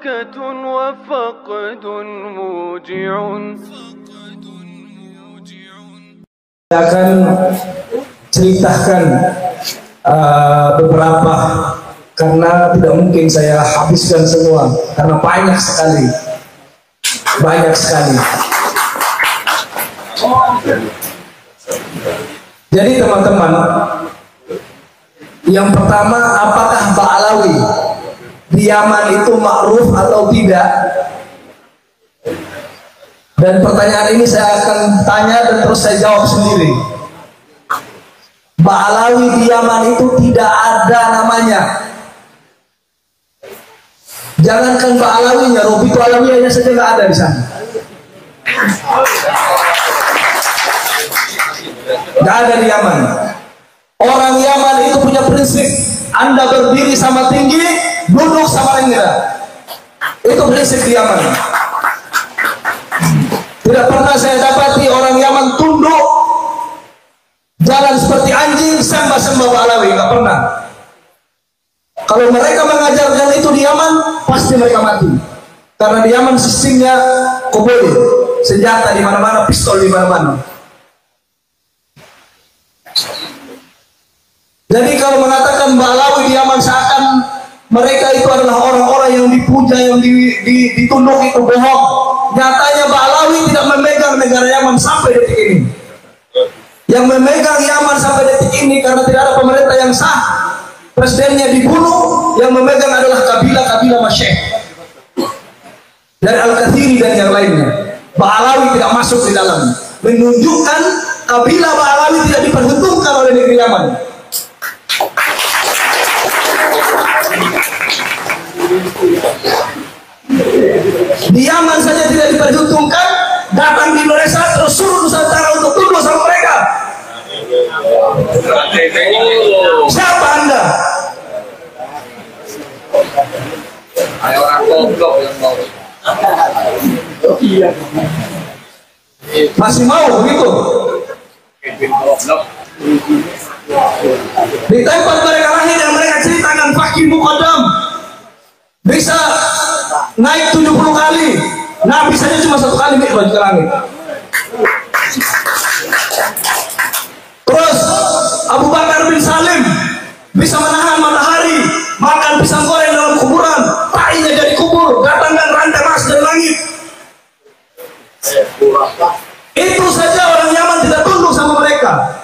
بركة وفقد موجع. Akan ceritakan beberapa, karena tidak mungkin saya habiskan semua karena banyak sekali. Jadi teman-teman, yang pertama, apakah Ba'alawi di Yaman itu ma'ruf atau tidak? Dan pertanyaan ini saya akan tanya dan terus saya jawab sendiri. Ba'alawi di Yaman itu tidak ada namanya. Jangankan Ba'alawinya, Robitu Alawiyahnya saja nggak ada di sana. Nggak ada di Yaman. Orang Yaman itu punya prinsip, Anda berdiri sama tinggi, duduk sama rendah. Itu prinsip di Yaman. Tidak pernah saya dapati orang Yaman tunduk, jalan seperti anjing, sembah-sembah Ba'alawi, nggak pernah. Kalau mereka mengajarkan itu di Yaman, pasti mereka mati. Karena di Yaman sistemnya koboi, senjata di mana-mana, pistol di mana-mana. Jadi kalau mengatakan Ba'alawi di Yaman seakan mereka itu adalah orang-orang yang dipuja, yang ditunduk, itu bohong. Nyatanya Ba'alawi tidak memegang negara Yaman sampai detik ini. Yang memegang Yaman sampai detik ini karena tidak ada pemerintah yang sah, presidennya dibunuh, yang memegang adalah kabilah-kabilah Masyekh dari Al-Kathiri dan yang lainnya. Ba'alawi tidak masuk di dalam, menunjukkan kabilah Ba'alawi tidak diperhitungkan oleh negeri Yaman. Di Yaman saja tidak diperhitungkan, datang di Indonesia terus suruh Nusantara untuk tunduk sama mereka. Siapa Anda? Ayo orang goblok yang mau. Masih mau begitu? Di tempat mereka lahir yang mereka ceritakan fakir muqaddam bisa naik 70 kali, Nabi saja cuma 1 kali mi'raj ke langit. Terus Abu Bakar bin Salim bisa menahan matahari, makan pisang goreng dalam kuburan, tainya jadi kubur, datangkan rantai emas dari langit. Itu saja orang Yaman tidak tunduk sama mereka.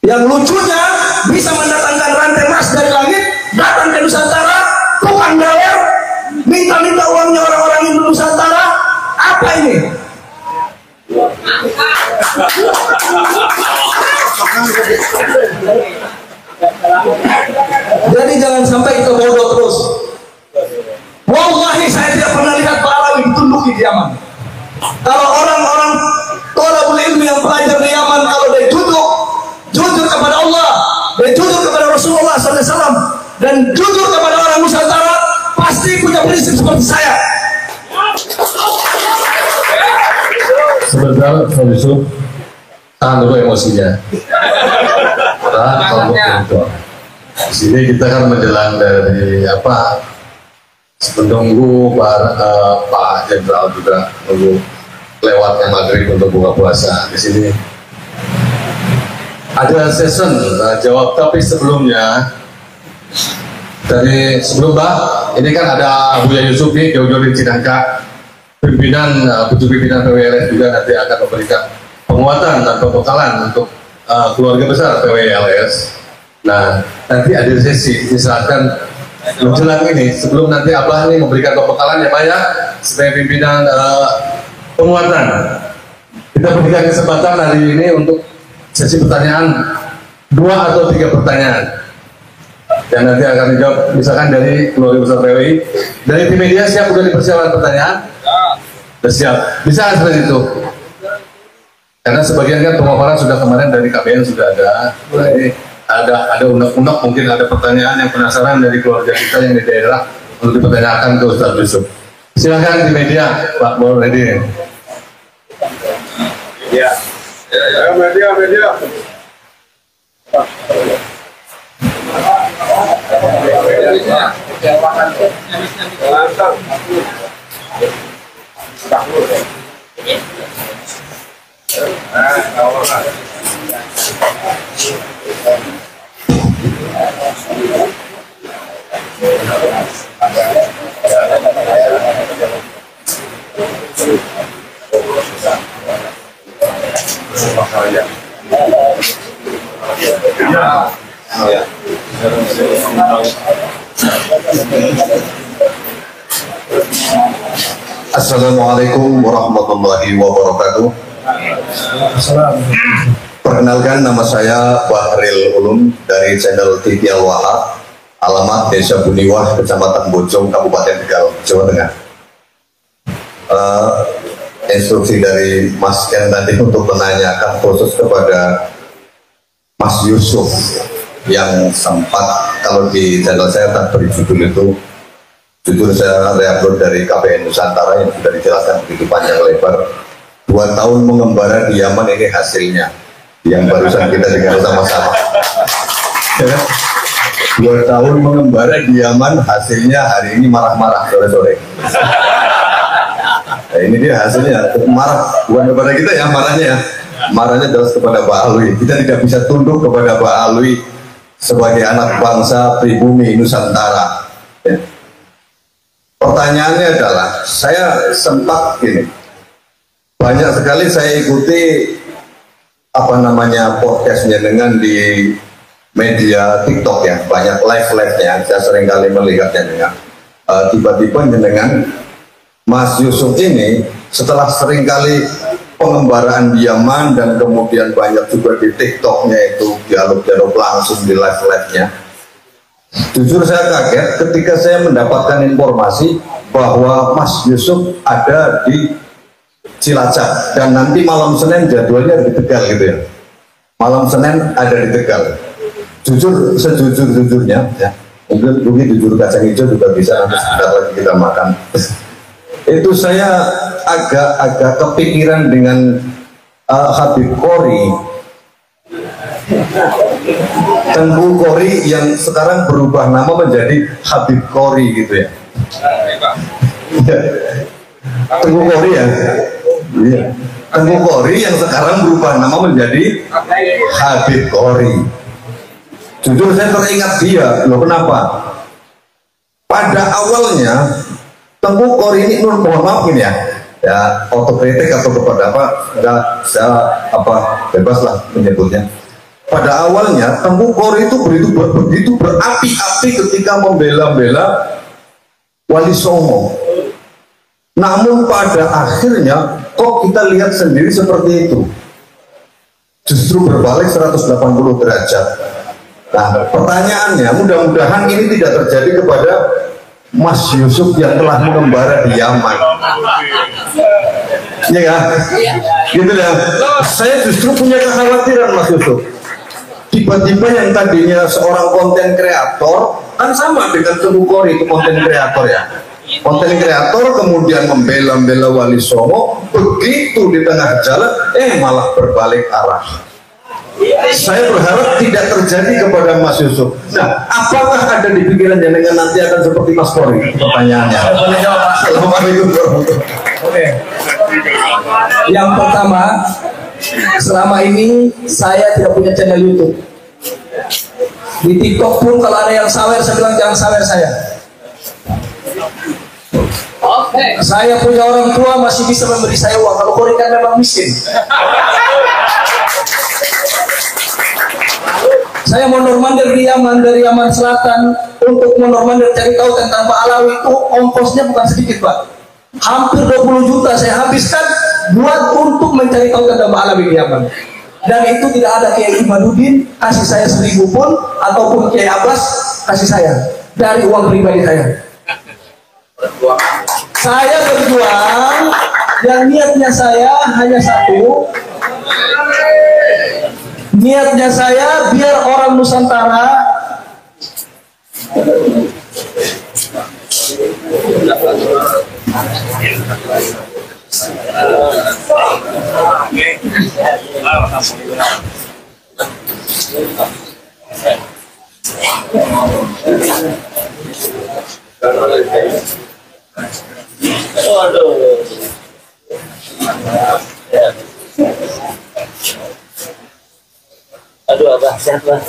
Yang lucunya bisa mendatangkan rantai emas dari langit, datang ke Nusantara, tukang bayar, minta-minta uangnya orang-orang Nusantara. Apa ini? Jadi jangan sampai kita bodoh terus. Wallahi saya tidak pernah lihat Ba'alawi ditunduki di Yaman. Kalau orang-orang thalabul ilmi yang belajar di Yaman, kalau dia jujur kepada Allah, dia jujur kepada Rasulullah SAW, dan jujur kepada orang Nusantara, pasti punya prinsip seperti saya. Sebentar, Pak Yusuf, tahan dulu emosinya. Di sini kita kan menjelang dari menunggu Pak Jenderal juga menunggu lewatnya maghrib untuk buka puasa. Di sini ada session jawab, tapi sebelumnya sebelum Pak, ini kan ada Buya Yusuf nih, jauh-jauh di Cinangka, pucuk pimpinan PWLS juga nanti akan memberikan penguatan dan pembekalan untuk keluarga besar PWLS. Nah, nanti ada sesi, misalkan menjelang ini, sebelum nanti Abah ini memberikan pembekalan ya Pak ya, sebagai pimpinan penguatan. Kita berikan kesempatan hari ini untuk sesi pertanyaan 2 atau 3 pertanyaan. Dan nanti akan dijawab misalkan dari keluarga besar PWI. Dari tim media siap udah dipersiapkan pertanyaan? Siap. Bisa seperti itu. Karena sebagian kan pemaparan sudah kemarin dari KBN sudah ada. Jadi ada undang-undang, mungkin ada pertanyaan yang penasaran dari keluarga kita yang di daerah untuk dipertanyakan ke Ustaz Yusuf. Silakan di media, Pak Boredi. Ya, media. Assalamualaikum warahmatullahi wabarakatuh. Perkenalkan, nama saya Bahril Ulum dari channel TV Al-Wahab, alamat Desa Buniwah, Kecamatan Bojong, Kabupaten Tegal, Jawa Tengah. Instruksi dari Mas Ken tadi untuk menanyakan khusus kepada Mas Yusuf yang sempat, kalau di channel saya tak beri judul itu, jujur saya reupload dari KPN Nusantara yang sudah dijelaskan begitu panjang lebar. 2 tahun mengembara di Yaman, ini hasilnya yang barusan kita dengar sama-sama. 2 tahun mengembara di Yaman, hasilnya hari ini marah-marah sore-sore. Nah, ini dia hasilnya, marah bukan kepada kita ya, marahnya jelas kepada Pak Alwi. Kita tidak bisa tunduk kepada Pak Alwi sebagai anak bangsa pribumi Nusantara. Ya. Pertanyaannya adalah, saya sempat gini, banyak sekali saya ikuti podcastnya dengan di media TikTok ya, banyak live-nya, saya sering kali melihatnya dengan tiba-tiba dengan Mas Yusuf ini setelah sering kali pengembaraan di Yaman dan kemudian banyak juga di TikToknya itu dialog-dialog langsung di live-nya. Jujur saya kaget ketika saya mendapatkan informasi bahwa Mas Yusuf ada di Cilacap dan nanti malam Senin jadwalnya di Tegal gitu ya. Malam Senin ada di Tegal. Jujur, sejujur-jujurnya ya, mungkin jujur kacang hijau juga bisa, nanti sebentar lagi kita makan. Itu saya agak kepikiran dengan Habib Qori, Tengku Qori yang sekarang berubah nama menjadi Habib Qori gitu ya. Tengku Qori ya. Iya. Tengku Qori yang sekarang berubah nama menjadi Habib Qori. Jujur saya teringat dia, loh kenapa? Pada awalnya Tengku Qori ini, mohon maaf ini ya otokritik atau kepada apa, enggak, saya bebas lah menyebutnya. Pada awalnya Tengku Qori itu begitu berapi-api ketika membela-bela Wali Songo. Namun pada akhirnya kok kita lihat sendiri seperti itu, justru berbalik 180 derajat. Nah, pertanyaannya, mudah-mudahan ini tidak terjadi kepada Mas Yusuf yang telah mengembara di Yaman. Iya kan? Gitu ya. Saya justru punya kekhawatiran Mas Yusuf. Tiba-tiba yang tadinya seorang konten kreator, kan sama dengan Tengku Qori itu konten kreator ya. Konten kreator kemudian membela-bela Wali Songo, begitu di tengah jalan, malah berbalik arah. Saya berharap tidak terjadi kepada Mas Yusuf. Nah, apakah ada di pikiran jenengan nanti akan seperti Mas Qori? Pertanyaannya. Assalamualaikum warahmatullahi wabarakatuh. Oke. Yang pertama, selama ini saya tidak punya channel YouTube. Di TikTok pun kalau ada yang sawer, saya bilang jangan sawer saya. Saya punya orang tua masih bisa memberi saya uang. Kalau Qori kan memang miskin. Saya mondor-mandir di Yaman, dari Yaman Selatan untuk mondor-mandir cari tahu tentang Pak Alawi itu ongkosnya bukan sedikit Pak. Hampir 20 juta saya habiskan buat untuk mencari tahu tentang Pak Alawi di Yaman. Dan itu tidak ada Kiai Imaduddin kasih saya 1.000 pun, ataupun Kiai Abbas kasih saya dari uang pribadi saya. Saya berjuang dan niatnya saya hanya satu. Niatnya saya biar orang Nusantara Waduh. Aduh, abah sehat lah.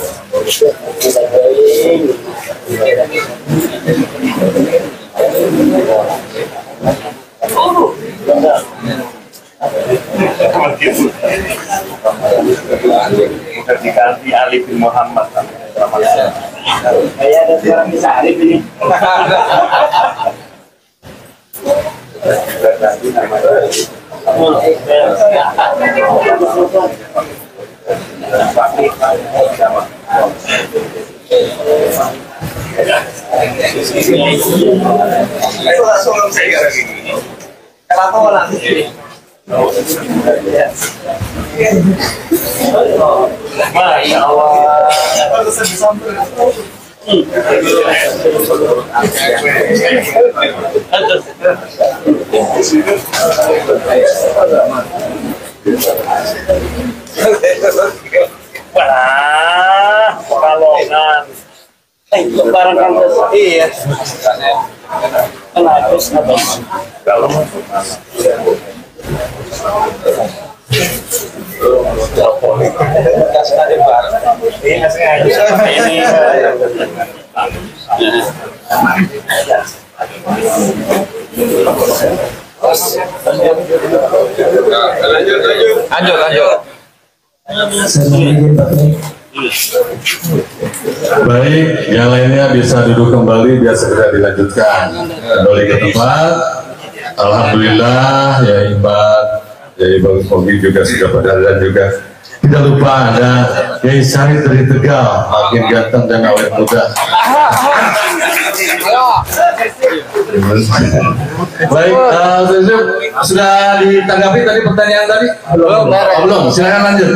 Diganti Ali bin Muhammad. Kayak ada orang bisa Arif ini. Masya Allah. Wah, Pekalongan. Lebaran kan iya. Habis. Lanjut. Baik, yang lainnya bisa duduk kembali biar segera dilanjutkan. Kembali ke tempat. Alhamdulillah, ya Iqbal, ya Iqbal Kogi juga sudah berada juga. Tidak lupa ada Kiai Syarif dari Tegal, makin ganteng dan awet muda. Baik, sudah ditanggapi tadi pertanyaan tadi? Belum. Silakan lanjut.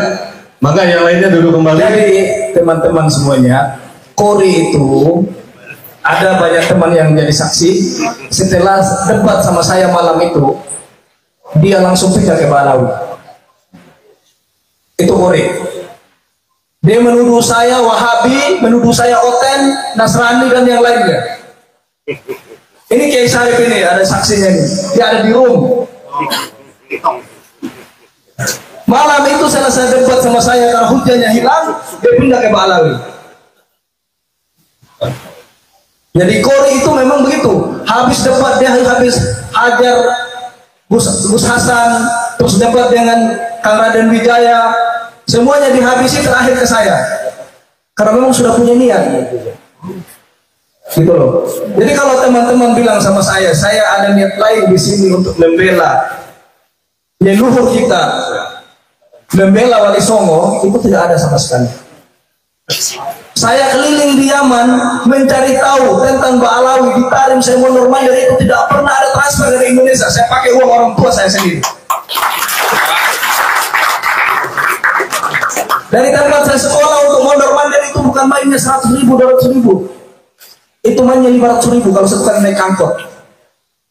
Maka yang lainnya duduk kembali. Jadi teman-teman semuanya, Kori itu ada banyak teman yang jadi saksi. Setelah debat sama saya malam itu, dia langsung pindah ke Balawi. Itu Kori. Dia menuduh saya Wahabi, menuduh saya Oten, Nasrani dan yang lainnya. Ini Kiai Syarif ini ada saksinya nih. Dia ada di room. Malam itu selesai debat sama saya karena hujannya hilang, dia pindah ke Balawi. Jadi Kori itu memang begitu. Habis debat dia habis hajar Gus Hasan, terus debat dengan Kang Raden Wijaya, semuanya dihabisi terakhir ke saya. Karena memang sudah punya niat. Gitu loh. Jadi kalau teman-teman bilang sama saya ada niat lain di sini untuk membela leluhur kita, membela Wali Songo, itu tidak ada sama sekali. Saya keliling di Yaman mencari tahu tentang Mbak Alawi di Tarim saya Mondor Mandir, itu tidak pernah ada transfer dari Indonesia. Saya pakai uang orang tua saya sendiri. Dari tempat saya sekolah untuk Mondor Mandir itu bukan mainnya 100.000, 200.000. Itu mainnya 500.000 kalau sebutan naik angkot.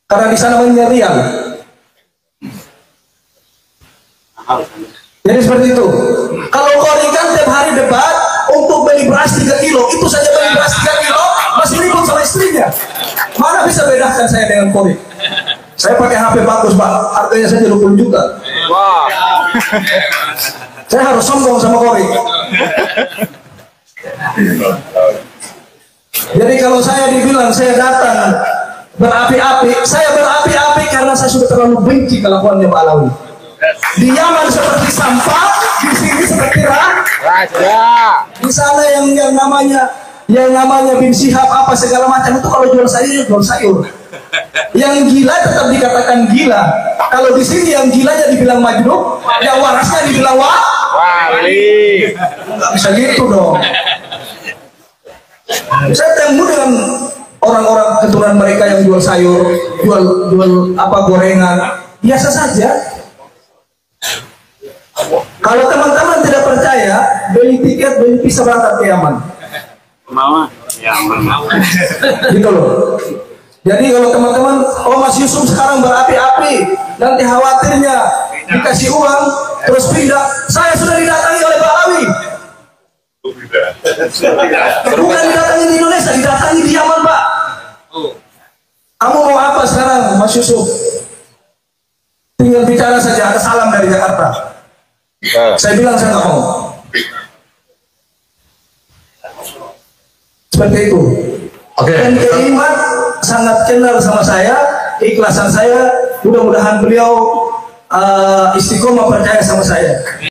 Karena di sana mainnya rial. Jadi seperti itu. Kalau Kori kan tiap hari debat untuk beli beras 3 kilo, itu saja beli beras 3 kilo masih ribut sama istrinya. Mana bisa bedakan saya dengan Kori? Saya pakai HP bagus, Pak. Harganya saja 20 juta. Wah. Saya harus sombong sama Kori. Jadi kalau saya dibilang saya datang berapi-api, saya berapi-api karena saya sudah terlalu benci kelakuannya Pak Alawi. Di Yaman seperti sampah, di sini seperti raja. Di sana yang namanya bin Syihab apa segala macam itu kalau jual sayur. Yang gila tetap dikatakan gila. Kalau di sini yang gilanya dibilang majnun, yang warasnya dibilang wali. Nggak bisa gitu dong. Saya temu dengan orang-orang keturunan mereka yang jual sayur, jual apa gorengan, biasa saja. Kalau teman-teman tidak percaya, beli tiket, beli visa berangkat ke Yaman. Mama, Yaman. Gitu loh. Jadi kalau teman-teman, oh Mas Yusuf sekarang berapi-api, nanti khawatirnya dikasih uang, terus pindah. Saya sudah didatangi oleh Pak Alawi. Bukan didatangi di Indonesia, didatangi di Yaman, Pak. Mas Yusuf. Tinggal bicara saja, ada salam dari Jakarta. Saya bilang saya nggak mau. Seperti itu. Oke. Dan Iman sangat kenal sama saya, keikhlasan saya. Mudah-mudahan beliau istiqomah percaya sama saya.